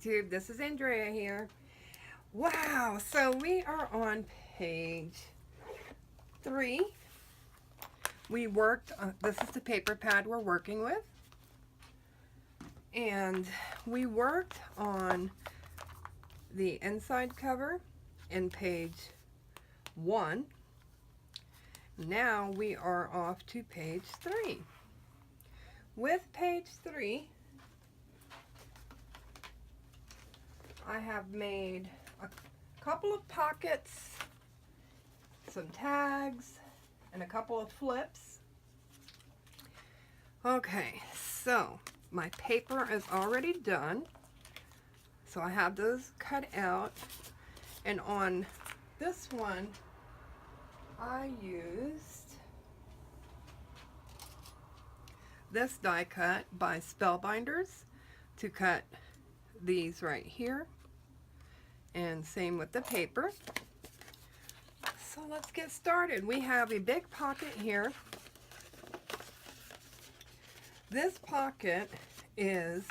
YouTube. This is Andrea here. Wow, so we are on page 3. We worked, this is the paper pad we're working with. And we worked on the inside cover in page 1. Now we are off to page 3. With page 3, I have made a couple of pockets, some tags, and a couple of flips. Okay, so my paper is already done. So I have those cut out. And on this one, I used this die cut by Spellbinders to cut these right here. And same with the paper. So let's get started. We have a big pocket here. This pocket is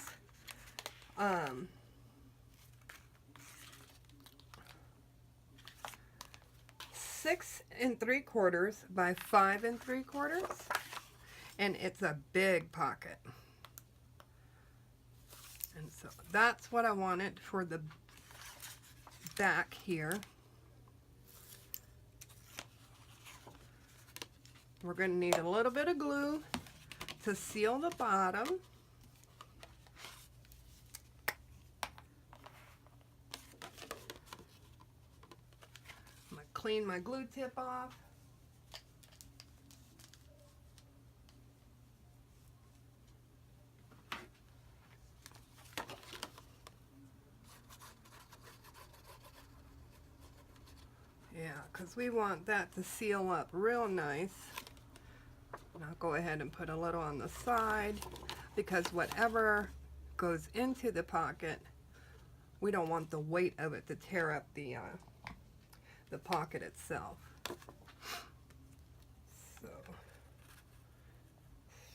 6 3/4 by 5 3/4, and it's a big pocket. And so that's what I wanted for the back here. We're going to need a little bit of glue to seal the bottom. I'm going to clean my glue tip off. Yeah, because we want that to seal up real nice. And I'll go ahead and put a little on the side, because whatever goes into the pocket, we don't want the weight of it to tear up the pocket itself. So,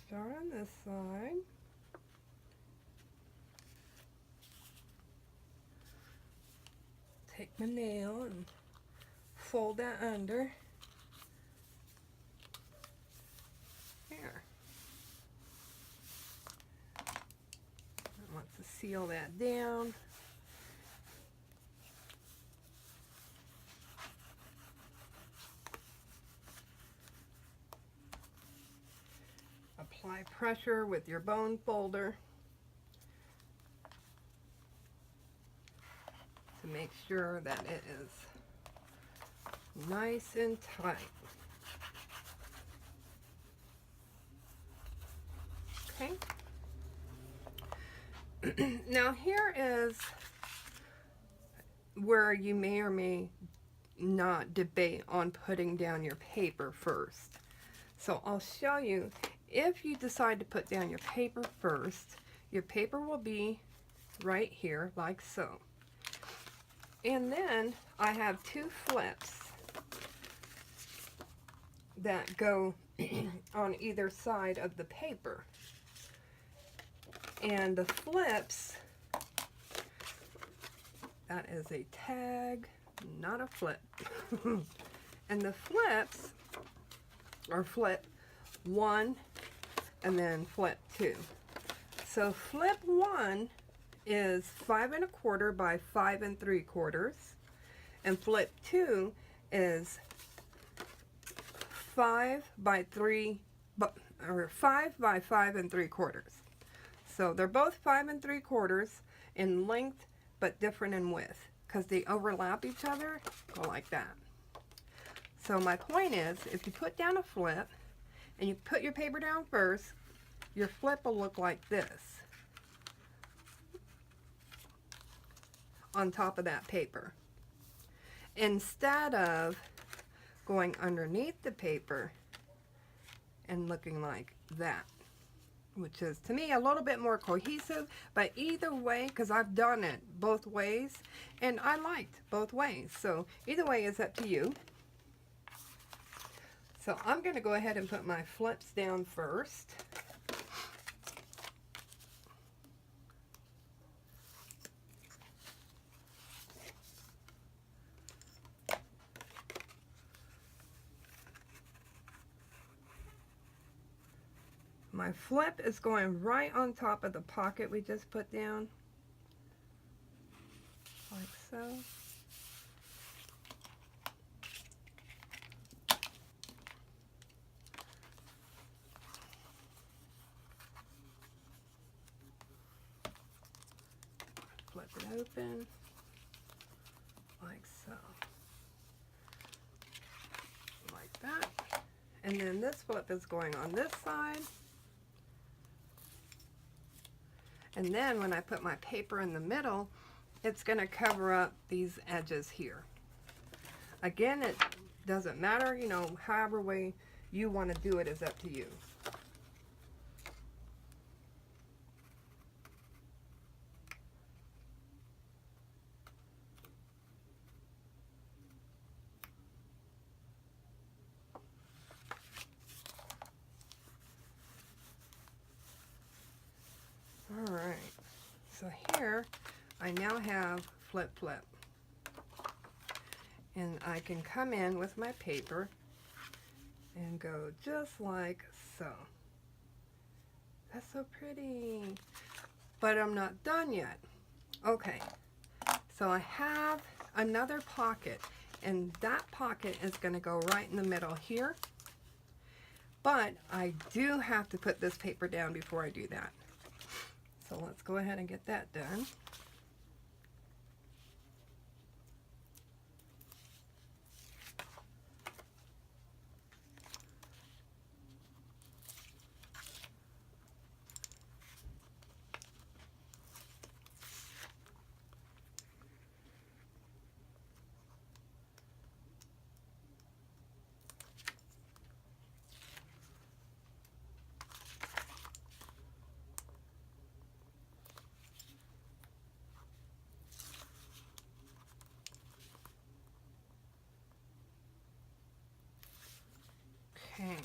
start on this side. Take my nail and fold that under. There. I want to seal that down. Apply pressure with your bone folder to make sure that it is nice and tight. Okay. Now here is where you may or may not debate on putting down your paper first. So I'll show you, if you decide to put down your paper first, your paper will be right here like so. And then I have 2 flips that go on either side of the paper. And the flips, that is a tag, not a flip. And the flips are flip 1 and then flip 2. So flip 1 is 5 1/4 by 5 3/4, and flip 2 is 5 by 3, or 5 by 5 3/4. So they're both 5 3/4 in length, but different in width, because they overlap each other, go like that. So my point is, if you put down a flip and you put your paper down first, your flip will look like this on top of that paper, instead of going underneath the paper and looking like that, which is to me a little bit more cohesive. But either way, because I've done it both ways and I liked both ways, so either way is up to you. So I'm going to go ahead and put my flips down first. My flip is going right on top of the pocket we just put down, like so. Flip it open, like so. Like that. And then this flip is going on this side. And then when I put my paper in the middle, it's going to cover up these edges here. Again, it doesn't matter, you know, however way you want to do it is up to you. Alright, so here I now have flip flip. And I can come in with my paper and go just like so. That's so pretty. But I'm not done yet. Okay, so I have another pocket, and that pocket is going to go right in the middle here. But I do have to put this paper down before I do that. So let's go ahead and get that done. Okay,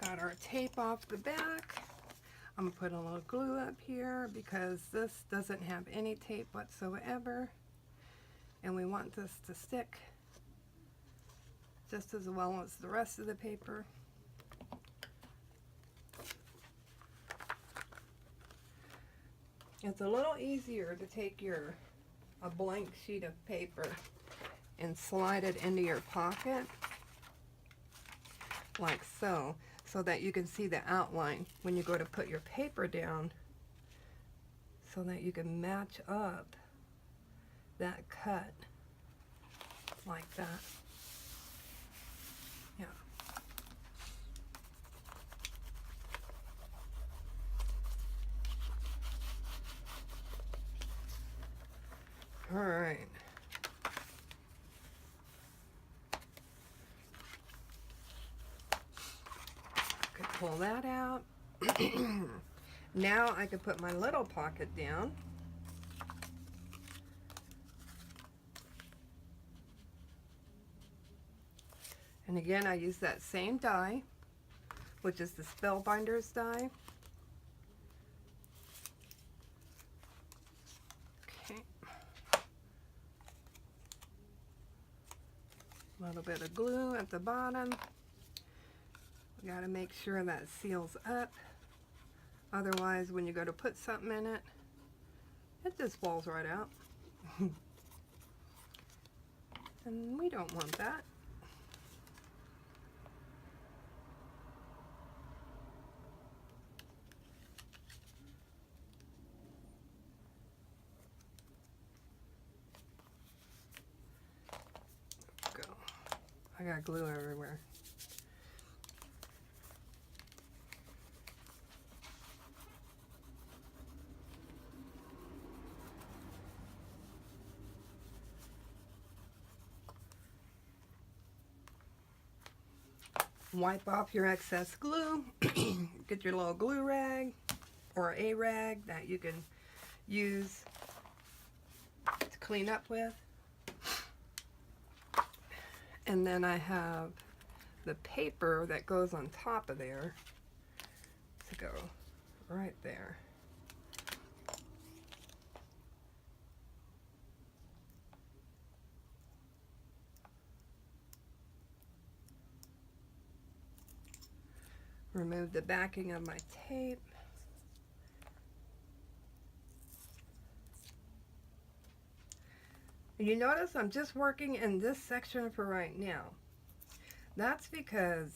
got our tape off the back. I'm gonna put a little glue up here because this doesn't have any tape whatsoever, and we want this to stick just as well as the rest of the paper. It's a little easier to take a blank sheet of paper and slide it into your pocket like so, so that you can see the outline when you go to put your paper down, so that you can match up that cut like that. Yeah. All right. Could pull that out. Now I could put my little pocket down. And again, I use that same die, which is the Spellbinders die. Okay. A little bit of glue at the bottom. We got to make sure that seals up. Otherwise, when you go to put something in it, it just falls right out. And we don't want that. Go. I got glue everywhere. Wipe off your excess glue. Get your little glue rag or a rag that you can use to clean up with. And then I have the paper that goes on top of there to go right there. Remove the backing of my tape. You notice I'm just working in this section for right now. That's because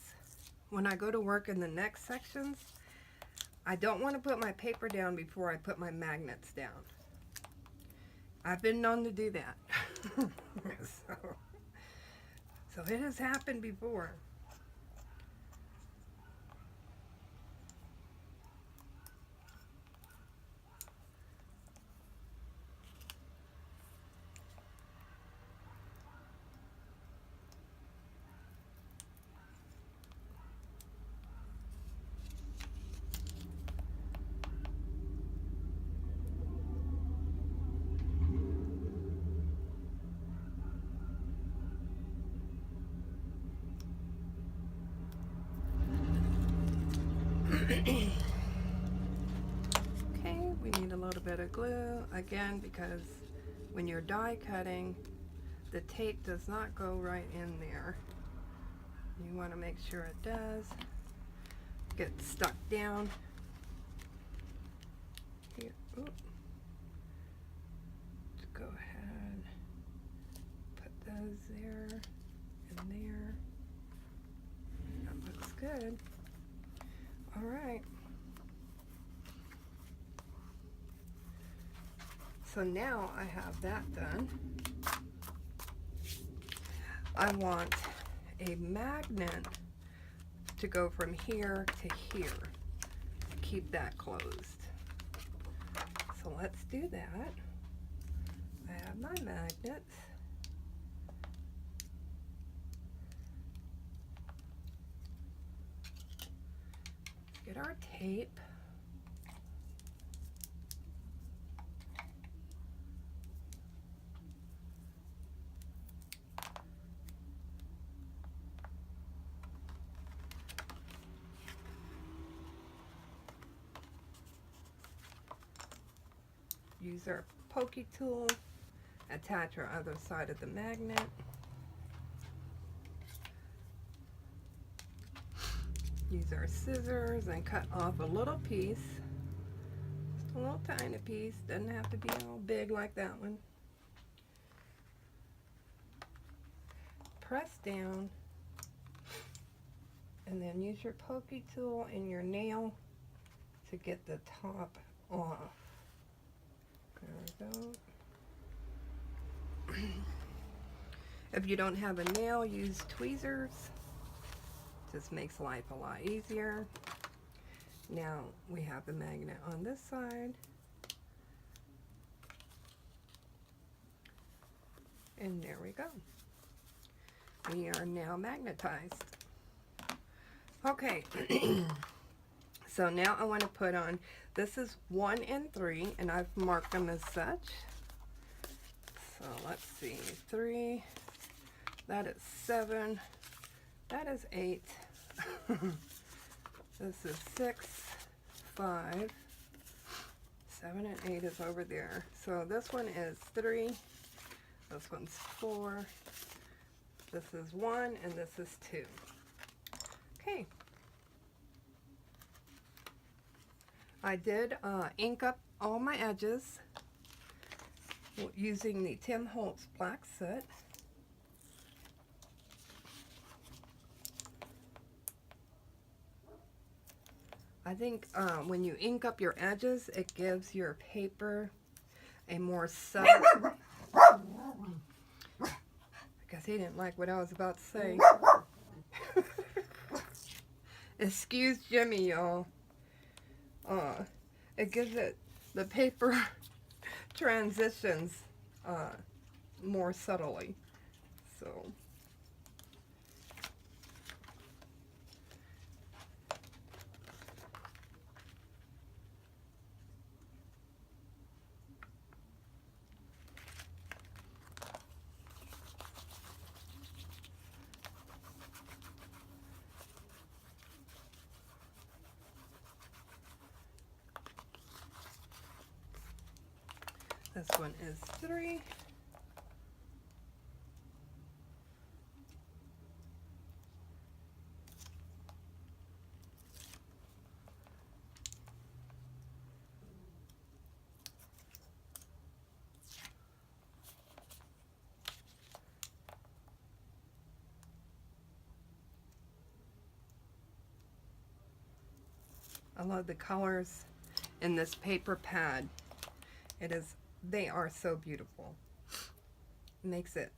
when I go to work in the next sections, I don't want to put my paper down before I put my magnets down. I've been known to do that. so it has happened before. Okay, we need a little bit of glue again because when you're die cutting, the tape does not go right in there. You want to make sure it does. Get stuck down. Here, let's go ahead, put those there and there. That looks good. All right. So now I have that done. I want a magnet to go from here to here to keep that closed. So let's do that. I have my magnets. Get our tape. Use our pokey tool, attach our other side of the magnet. Use our scissors and cut off a little piece, just a little tiny piece, doesn't have to be all big like that one. Press down and then use your pokey tool and your nail to get the top off. There we go. If you don't have a nail, use tweezers. Just makes life a lot easier. Now we have the magnet on this side. And there we go. We are now magnetized. Okay. So now I want to put on, this is 1 and 3, and I've marked them as such. So let's see, 3, that is 7, that is 8, this is 6, 5, 7 and 8 is over there. So this one is 3, this one's 4, this is 1, and this is 2. Okay. I did ink up all my edges using the Tim Holtz black soot. I think when you ink up your edges, it gives your paper a more subtle... I guess he didn't like what I was about to say. Excuse Jimmy, y'all. It gives it, the paper transitions more subtly. So this one is 3. I love the colors in this paper pad. They are so beautiful. It makes it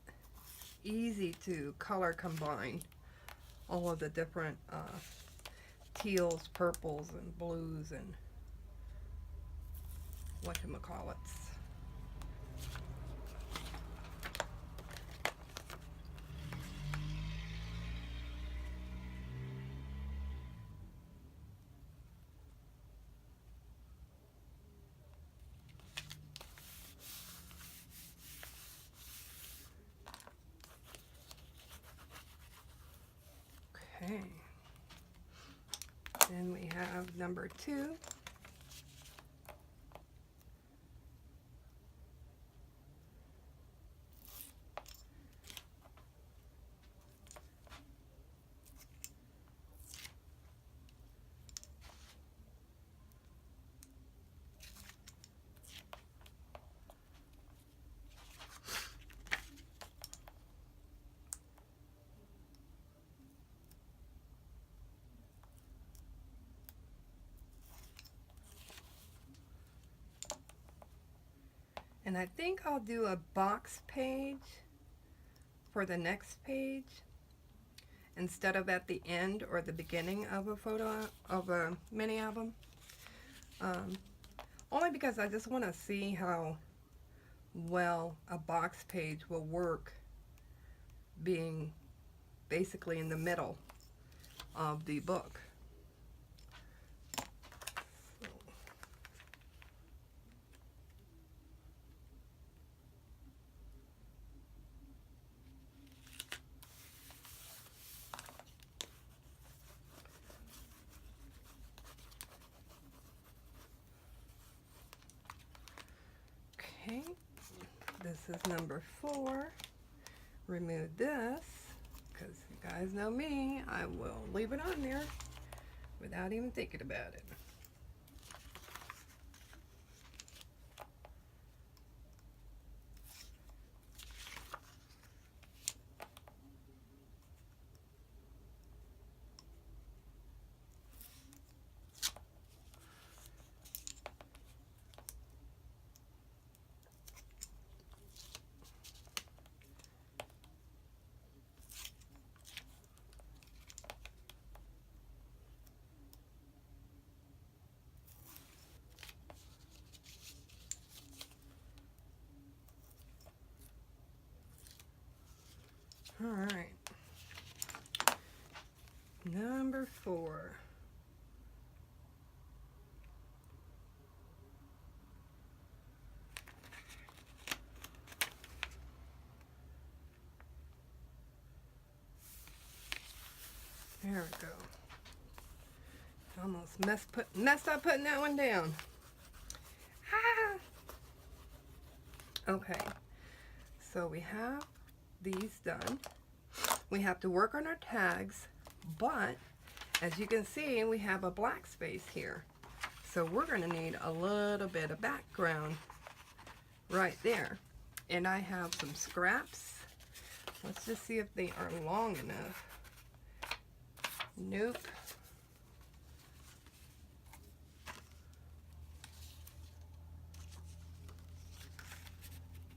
easy to color combine all of the different teals, purples, and blues, and whatchamacallits. Okay. Then we have number 2. And I think I'll do a box page for the next page instead of at the end or the beginning of a photo of a mini album. Only because I just want to see how well a box page will work being basically in the middle of the book. Okay, this is number 4. Remove this, because you guys know me, I will leave it on there without even thinking about it. All right, number 4. There we go. Almost messed up putting that one down. Ah! Okay, so we have these done. We have to work on our tags, but as you can see, we have a black space here. So we're going to need a little bit of background right there. And I have some scraps. Let's just see if they are long enough. Nope.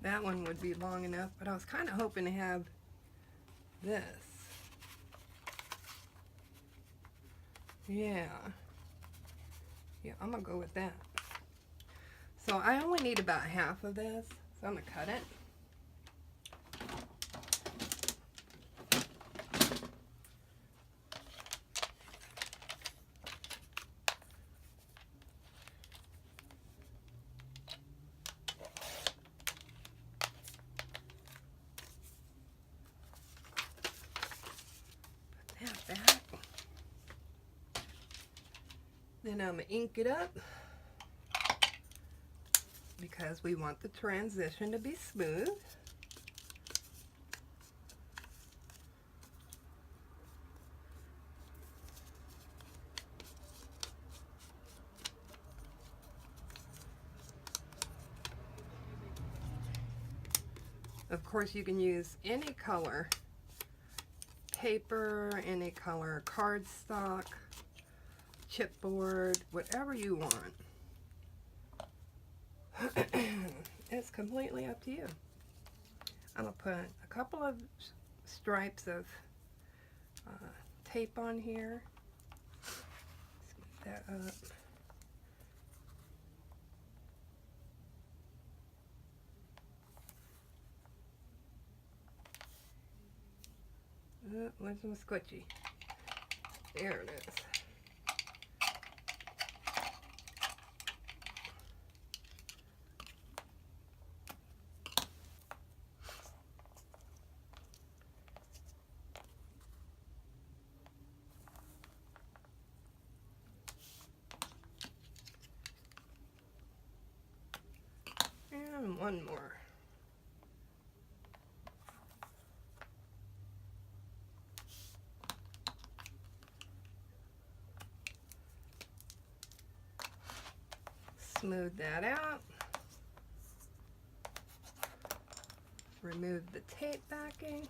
That one would be long enough, but I was kind of hoping to have this. Yeah, I'm gonna go with that. So I only need about half of this, so I'm gonna cut it. Put that back. Then I'm gonna ink it up because we want the transition to be smooth. Of course, you can use any color paper, any color cardstock, chipboard, whatever you want. It's completely up to you. I'm going to put a couple of stripes of tape on here. Let's get that up. Where's my squishy? There it is. And one more. Smooth that out. Remove the tape backing.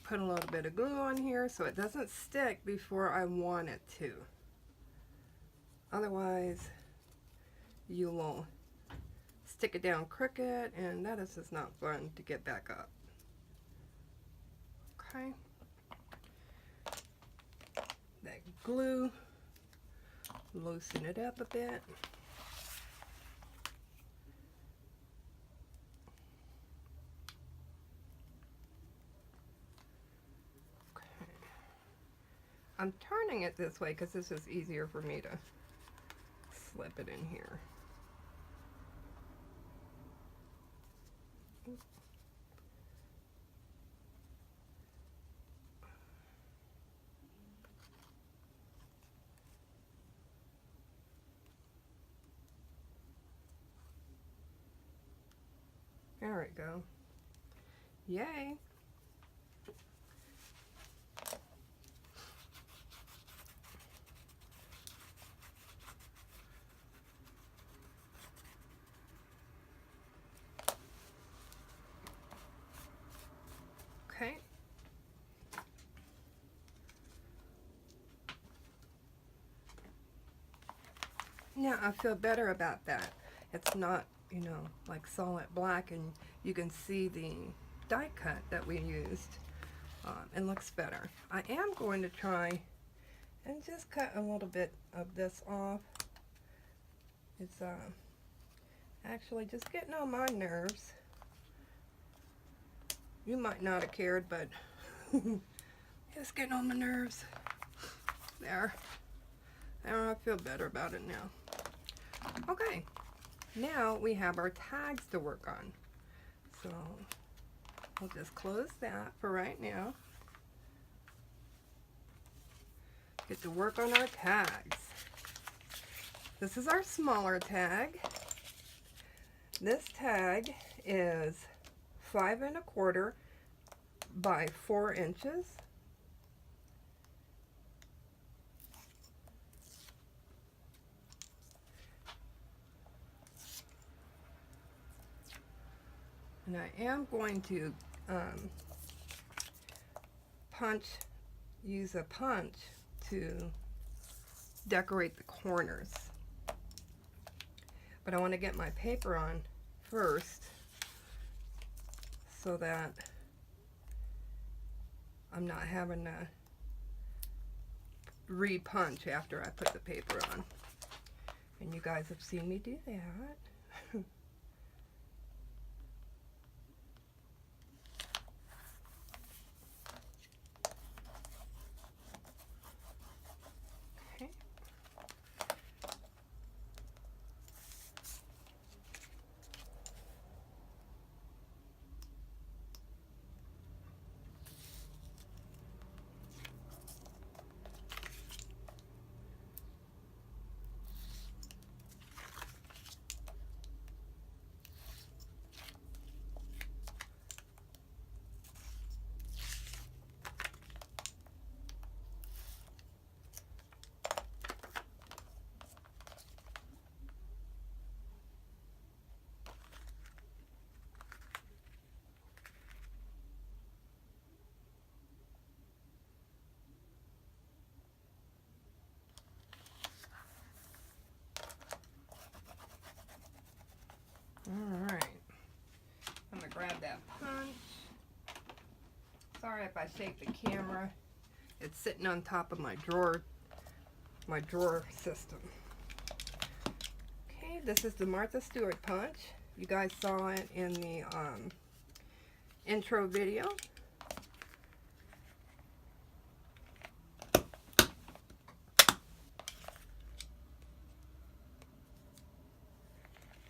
Put a little bit of glue on here so it doesn't stick before I want it to. Otherwise, you will stick it down crooked, and that is just not fun to get back up. Okay. That glue, loosen it up a bit. I'm turning it this way because this is easier for me to slip it in here. There we go. Yay! Okay. Now I feel better about that. It's not, you know, like solid black, and you can see the die cut that we used. It looks better. I am going to try and just cut a little bit of this off. It's actually just getting on my nerves. You might not have cared, but it's getting on my nerves. There. I feel better about it now. Okay, now we have our tags to work on. So we'll just close that for right now. Get to work on our tags. This is our smaller tag. This tag is 5 1/4 by 4 inches. And I am going to use a punch to decorate the corners. But I want to get my paper on first so that I'm not having to re-punch after I put the paper on. And you guys have seen me do that. Sorry if I shake the camera. It's sitting on top of my drawer system. Okay, this is the Martha Stewart punch. You guys saw it in the intro video.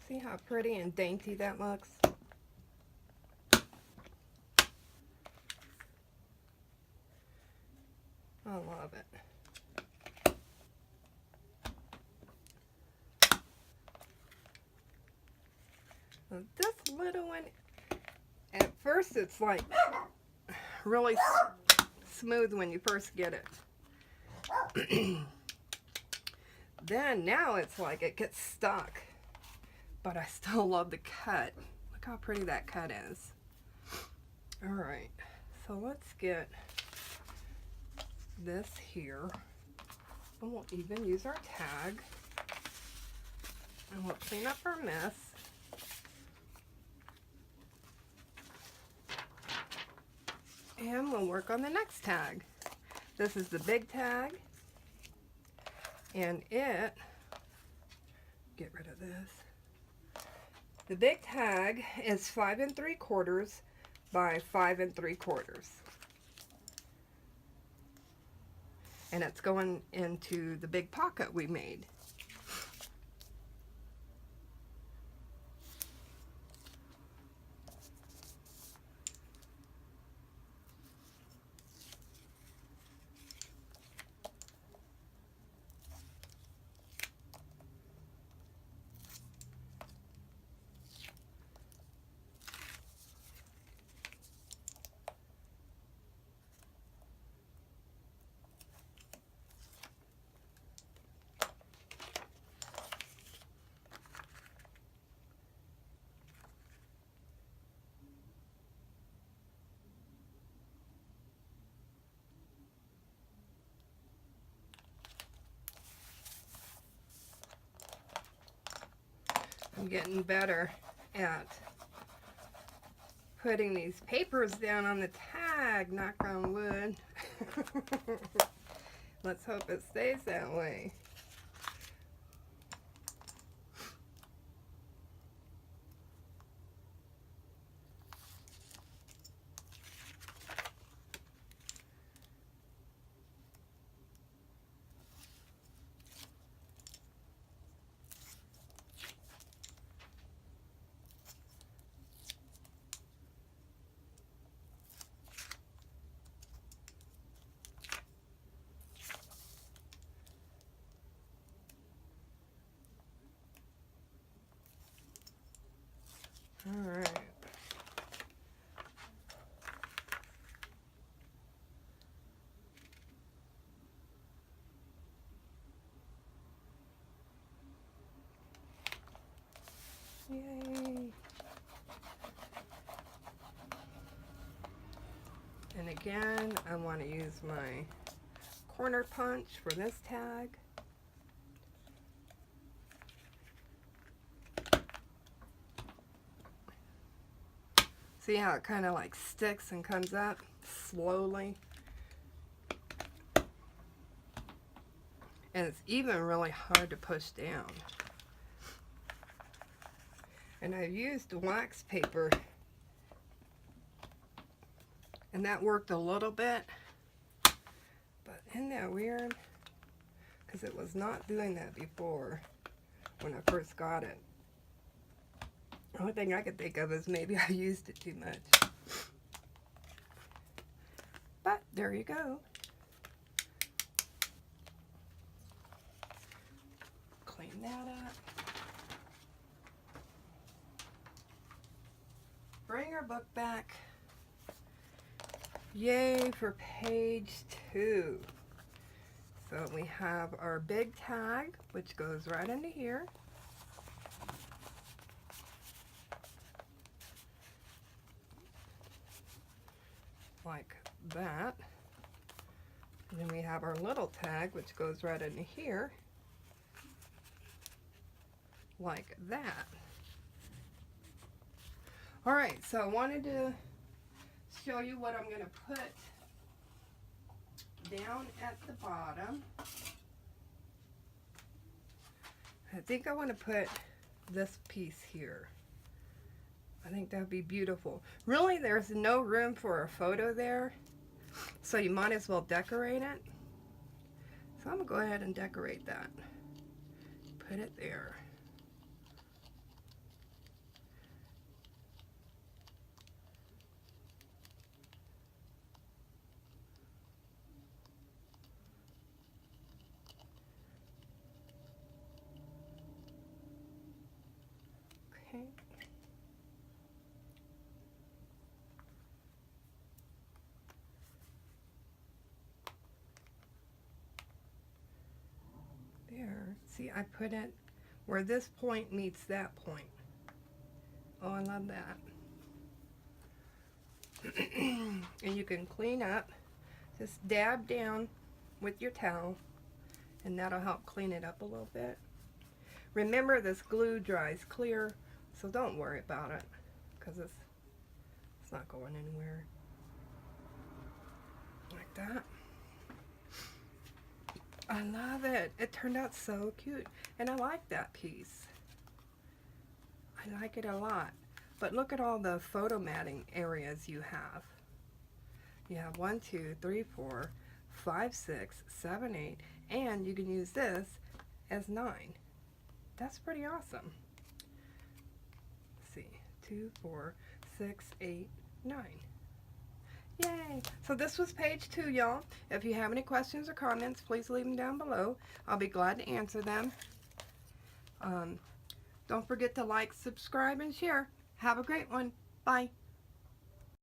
See how pretty and dainty that looks? I love it. Now this little one, at first it's like really smooth when you first get it. Then now it's like it gets stuck. But I still love the cut. Look how pretty that cut is. Alright, so let's get this here. And we'll even use our tag. And we'll clean up our mess. And we'll work on the next tag. This is the big tag. And get rid of this. The big tag is 5 3/4 by 5 3/4. And it's going into the big pocket we made. I'm getting better at putting these papers down on the tag, knock on wood. Let's hope it stays that way. All right. Yay. And again, I want to use my corner punch for this tag. See how it kind of like sticks and comes up slowly? And it's even really hard to push down. And I've used wax paper, and that worked a little bit. But isn't that weird? Because it was not doing that before when I first got it. The only thing I could think of is maybe I used it too much. But there you go. Clean that up. Bring our book back. Yay for page 2. So we have our big tag, which goes right into here. Like that. And then we have our little tag, which goes right into here. Like that. Alright, so I wanted to show you what I'm going to put down at the bottom. I think I want to put this piece here. I think that would be beautiful. Really, there's no room for a photo there, so you might as well decorate it. So I'm going to go ahead and decorate that. Put it there. Okay. There. See, I put it where this point meets that point. Oh, I love that. And you can clean up. Just dab down with your towel, and that'll help clean it up a little bit. Remember, this glue dries clear, so don't worry about it, because it's not going anywhere. Like that. I love it. It turned out so cute, and I like that piece. I like it a lot. But look at all the photo matting areas you have. You have 1, 2, 3, 4, 5, 6, 7, 8, and you can use this as 9. That's pretty awesome. Let's see, 2, 4, 6, 8, 9. Yay! So this was page 2, y'all. If you have any questions or comments, please leave them down below. I'll be glad to answer them. Don't forget to like, subscribe, and share. Have a great one. Bye.